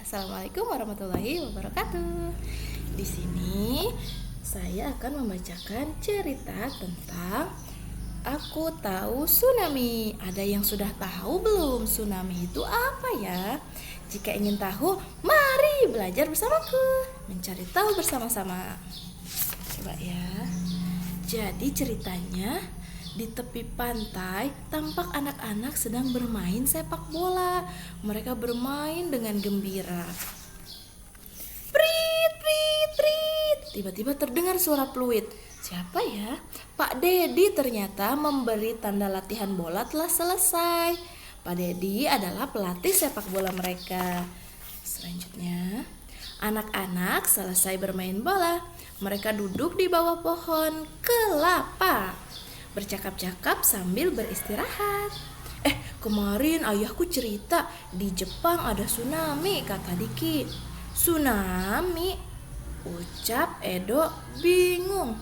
Assalamualaikum warahmatullahi wabarakatuh. Di sini saya akan membacakan cerita tentang Aku Tahu Tsunami. Ada yang sudah tahu belum tsunami itu apa ya? Jika ingin tahu, mari belajar bersamaku, mencari tahu bersama-sama. Coba ya. Jadi ceritanya, di tepi pantai tampak anak-anak sedang bermain sepak bola. Mereka bermain dengan gembira. Prit, prit, prit. Tiba-tiba terdengar suara peluit. Siapa ya? Pak Dedi ternyata memberi tanda latihan bola telah selesai. Pak Dedi adalah pelatih sepak bola mereka. Selanjutnya, anak-anak selesai bermain bola. Mereka duduk di bawah pohon kelapa, bercakap-cakap sambil beristirahat. Kemarin ayahku cerita di Jepang ada tsunami, kata Diki. Tsunami? Ucap Edo bingung.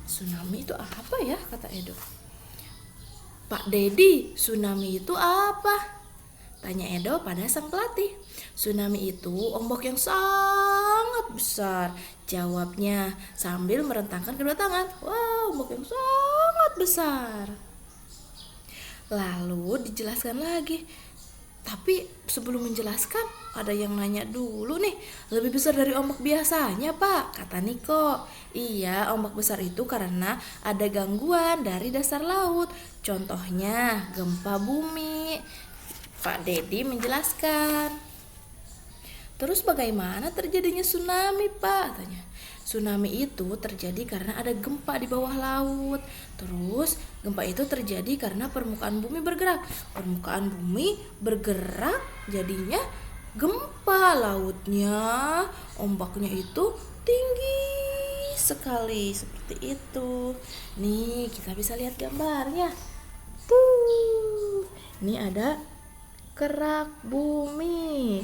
Tsunami itu apa ya, kata Edo. Pak Dedi, tsunami itu apa? Tanya Edo pada sang pelatih. Tsunami itu ombak yang sangat besar, jawabnya sambil merentangkan kedua tangan. Wow, ombak yang sangat besar. Lalu dijelaskan lagi. Tapi sebelum menjelaskan, ada yang nanya dulu nih. Lebih besar dari ombak biasanya, Pak, kata Niko. Iya, ombak besar itu karena ada gangguan dari dasar laut. Contohnya gempa bumi. Pak Dedi menjelaskan. Terus bagaimana terjadinya tsunami, Pak? Tanya. Tsunami itu terjadi karena ada gempa di bawah laut. Terus gempa itu terjadi karena permukaan bumi bergerak. Permukaan bumi bergerak, jadinya gempa. Lautnya, ombaknya itu tinggi sekali, seperti itu. Nih, kita bisa lihat gambarnya. Tuh, ini ada kerak bumi.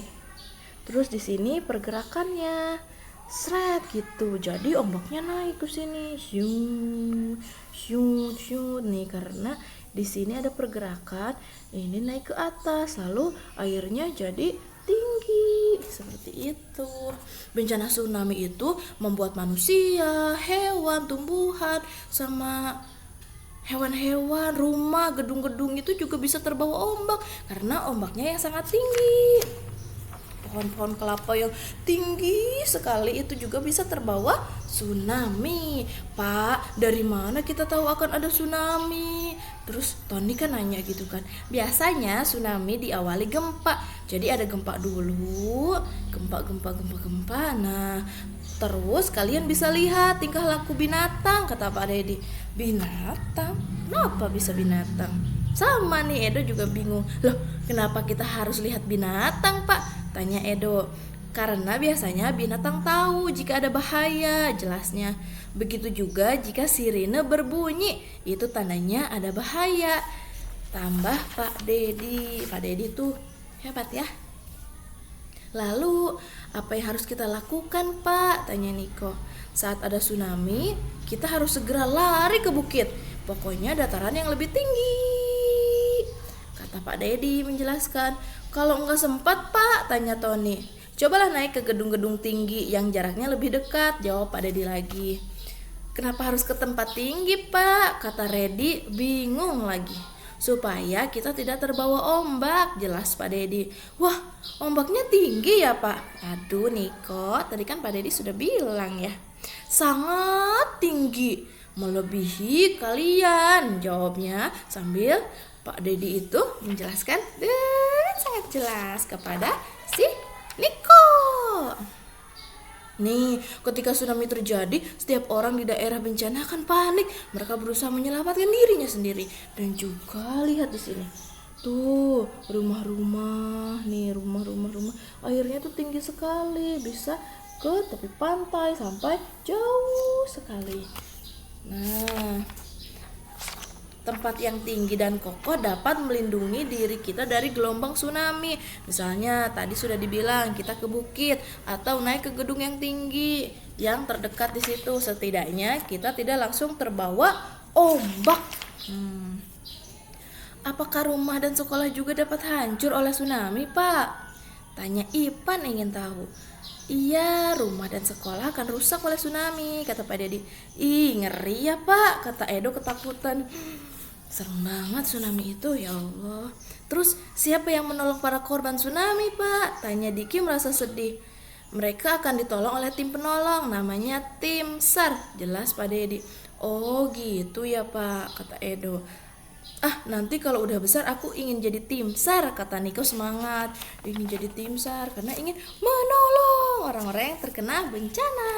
Terus di sini pergerakannya sret gitu. Jadi ombaknya naik ke sini. Syung, syung, syung. Nih karena di sini ada pergerakan, ini naik ke atas, lalu airnya jadi tinggi. Seperti itu. Bencana tsunami itu membuat manusia, hewan, tumbuhan, sama hewan-hewan, rumah, gedung-gedung itu juga bisa terbawa ombak karena ombaknya yang sangat tinggi. Pohon-pohon kelapa yang tinggi sekali itu juga bisa terbawa tsunami. Pak, dari mana kita tahu akan ada tsunami? Terus Tony kan nanya gitu kan. Biasanya tsunami diawali gempa. Jadi ada gempa dulu, gempa. Nah, terus kalian bisa lihat tingkah laku binatang, kata Pak Dedi. Binatang? Kenapa bisa binatang? Sama nih, Edo juga bingung. Loh, kenapa kita harus lihat binatang, Pak? Tanya Edo. Karena biasanya binatang tahu jika ada bahaya, jelasnya. Begitu juga jika sirine berbunyi, itu tandanya ada bahaya. Tambah Pak Dedi. Pak Dedi tuh hebat ya. Lalu, apa yang harus kita lakukan, Pak? Tanya Niko. Saat ada tsunami, kita harus segera lari ke bukit. Pokoknya dataran yang lebih tinggi, kata Pak Dedi menjelaskan. Kalau enggak sempat, Pak, tanya Tony. Cobalah naik ke gedung-gedung tinggi yang jaraknya lebih dekat, jawab Pak Dedi lagi. Kenapa harus ke tempat tinggi, Pak? Kata Redi bingung lagi. Supaya kita tidak terbawa ombak, jelas Pak Dedi. Wah, ombaknya tinggi ya, Pak? Aduh, Niko, tadi kan Pak Dedi sudah bilang ya. Sangat tinggi, melebihi kalian, jawabnya sambil Pak Dedi itu menjelaskan dengan sangat jelas kepada si Niko. Nih, ketika tsunami terjadi, setiap orang di daerah bencana akan panik. Mereka berusaha menyelamatkan dirinya sendiri. Dan juga lihat di sini. Tuh, rumah-rumah, nih rumah-rumah. Airnya tuh tinggi sekali, bisa ke tepi pantai sampai jauh sekali. Nah, tempat yang tinggi dan kokoh dapat melindungi diri kita dari gelombang tsunami. Misalnya tadi sudah dibilang kita ke bukit atau naik ke gedung yang tinggi yang terdekat di situ. Setidaknya kita tidak langsung terbawa ombak. Apakah rumah dan sekolah juga dapat hancur oleh tsunami, Pak? Tanya Ipan ingin tahu. Iya, rumah dan sekolah akan rusak oleh tsunami, kata Pak Dedi. Ih, ngeri ya Pak, kata Edo ketakutan. Serem banget tsunami itu, ya Allah. Terus siapa yang menolong para korban tsunami Pak? Tanya Diki merasa sedih. Mereka akan ditolong oleh tim penolong, namanya tim SAR, jelas Pak Dedi. Oh gitu ya Pak, kata Edo. Ah, nanti kalau udah besar aku ingin jadi tim SAR, kata Niko semangat. Ingin jadi tim SAR karena ingin menolong orang-orang yang terkena bencana.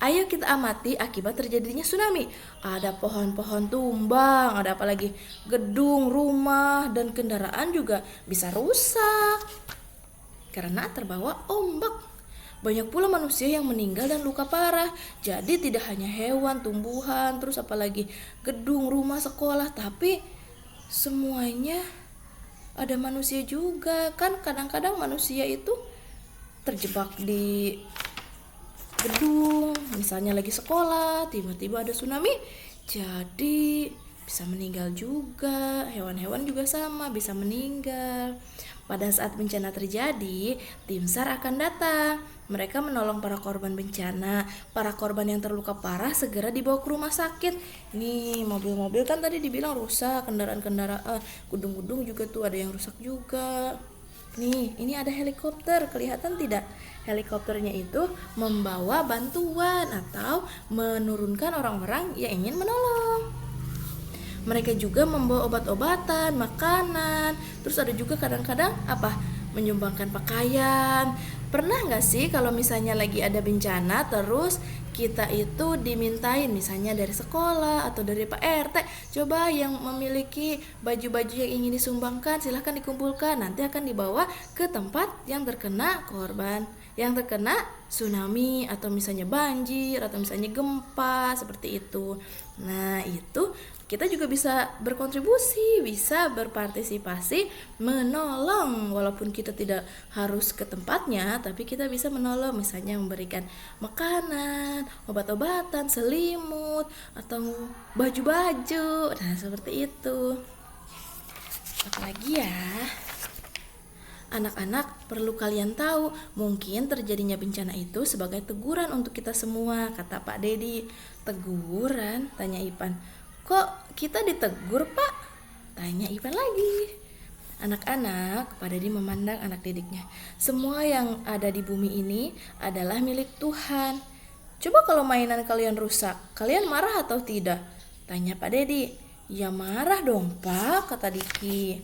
Ayo kita amati akibat terjadinya tsunami. Ada pohon-pohon tumbang, ada apa lagi? Gedung, rumah, dan kendaraan juga bisa rusak karena terbawa ombak. Banyak pula manusia yang meninggal dan luka parah. Jadi tidak hanya hewan, tumbuhan, terus apalagi gedung, rumah, sekolah, tapi semuanya ada manusia juga. Kan kadang-kadang manusia itu terjebak di gedung, misalnya lagi sekolah, tiba-tiba ada tsunami, jadi bisa meninggal juga. Hewan-hewan juga sama, bisa meninggal. Pada saat bencana terjadi, tim SAR akan datang. Mereka menolong para korban bencana. Para korban yang terluka parah segera dibawa ke rumah sakit. Nih, mobil-mobil kan tadi dibilang rusak, kendaraan-kendaraan, gedung-gedung juga tuh ada yang rusak juga. Nih, ini ada helikopter, kelihatan tidak? Helikopternya itu membawa bantuan atau menurunkan orang-orang yang ingin menolong. Mereka juga membawa obat-obatan, makanan, terus ada juga kadang-kadang apa? Menyumbangkan pakaian. Pernah nggak sih kalau misalnya lagi ada bencana terus kita itu dimintain misalnya dari sekolah atau dari Pak RT, coba yang memiliki baju-baju yang ingin disumbangkan silahkan dikumpulkan, nanti akan dibawa ke tempat yang terkena korban, yang terkena tsunami atau misalnya banjir atau misalnya gempa seperti itu. Nah itu kita juga bisa berkontribusi, bisa berpartisipasi menolong walaupun kita tidak harus ke tempatnya, tapi kita bisa menolong misalnya memberikan makanan, obat-obatan, selimut atau baju-baju. Nah, seperti itu. Apalagi ya? Anak-anak, perlu kalian tahu, mungkin terjadinya bencana itu sebagai teguran untuk kita semua, kata Pak Dedi. Teguran? Tanya Ipan. Kok kita ditegur, Pak? Tanya Ipan lagi. Anak-anak, Pak Dedi memandang anak didiknya. Semua yang ada di bumi ini adalah milik Tuhan. Coba kalau mainan kalian rusak, kalian marah atau tidak? Tanya Pak Dedi. Ya marah dong, Pak, kata Diki.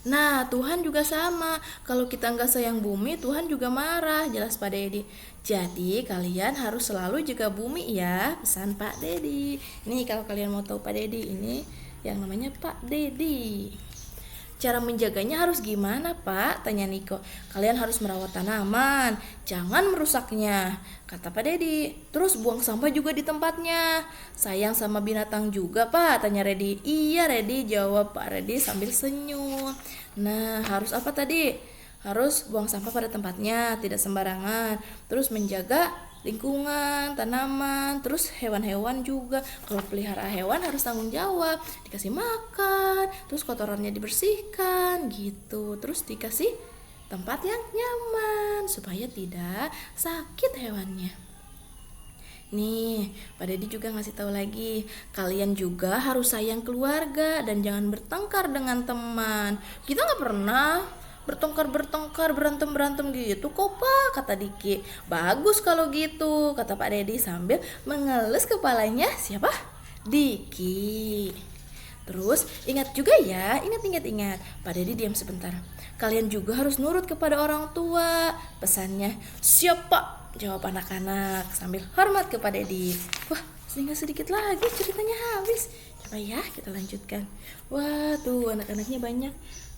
Nah, Tuhan juga sama. Kalau kita nggak sayang bumi, Tuhan juga marah, jelas Pak Dedi. Jadi, kalian harus selalu jaga bumi ya, pesan Pak Dedi. Nih, kalau kalian mau tahu Pak Dedi, ini yang namanya Pak Dedi. Cara menjaganya harus gimana, Pak? Tanya Niko. Kalian harus merawat tanaman, jangan merusaknya, kata Pak Dedi. Terus buang sampah juga di tempatnya. Sayang sama binatang juga, Pak? Tanya Redi. Iya, Redi, jawab Pak Redi sambil senyum. Nah, harus apa tadi? Harus buang sampah pada tempatnya, tidak sembarangan. Terus menjaga lingkungan, tanaman, terus hewan-hewan juga. Kalau pelihara hewan harus tanggung jawab, dikasih makan, terus kotorannya dibersihkan gitu. Terus dikasih tempat yang nyaman supaya tidak sakit hewannya. Nih, Pak Dedi juga ngasih tahu lagi, kalian juga harus sayang keluarga dan jangan bertengkar dengan teman. Kita nggak pernah bertengkar berantem gitu kok, Pak, kata Diki. Bagus kalau gitu, kata Pak Dedi sambil mengelus kepalanya. Siapa? Diki. Terus ingat juga ya, ingat. Pak Dedi diam sebentar. Kalian juga harus nurut kepada orang tua, pesannya. Siap, Pak, jawab anak-anak sambil hormat kepada Dedi. Wah, tinggal sedikit lagi ceritanya habis. Coba ya kita lanjutkan. Wah, tuh anak-anaknya banyak.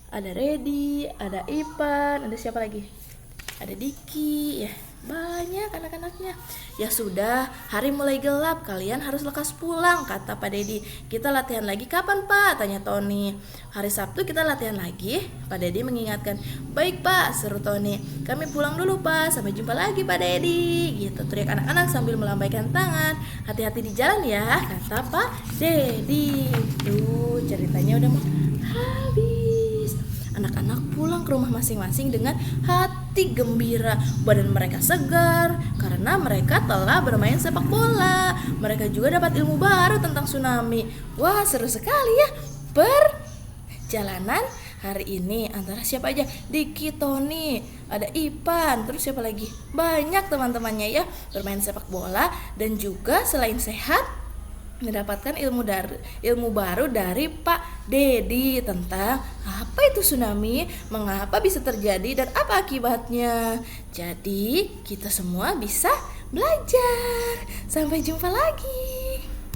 Ada Redi, ada Ipan, ada siapa lagi? Ada Diki, ya banyak anak-anaknya. Ya sudah, hari mulai gelap, kalian harus lekas pulang, kata Pak Dedi. Kita latihan lagi kapan, Pak? Tanya Tony. Hari Sabtu kita latihan lagi, Pak Dedi mengingatkan. Baik, Pak, seru Tony. Kami pulang dulu, Pak. Sampai jumpa lagi, Pak Dedi. Gitu teriak anak-anak sambil melambaikan tangan. Hati-hati di jalan ya, kata Pak Dedi. Tuh ceritanya udah mau habis. Anak-anak pulang ke rumah masing-masing dengan hati gembira. Badan mereka segar karena mereka telah bermain sepak bola. Mereka juga dapat ilmu baru tentang tsunami. Wah, seru sekali ya perjalanan hari ini. Antara siapa aja? Diki, Tony, ada Ipan, terus siapa lagi? Banyak teman-temannya ya, bermain sepak bola dan juga selain sehat mendapatkan ilmu baru dari Pak Dedi tentang apa itu tsunami, mengapa bisa terjadi dan apa akibatnya. Jadi kita semua bisa belajar. Sampai jumpa lagi.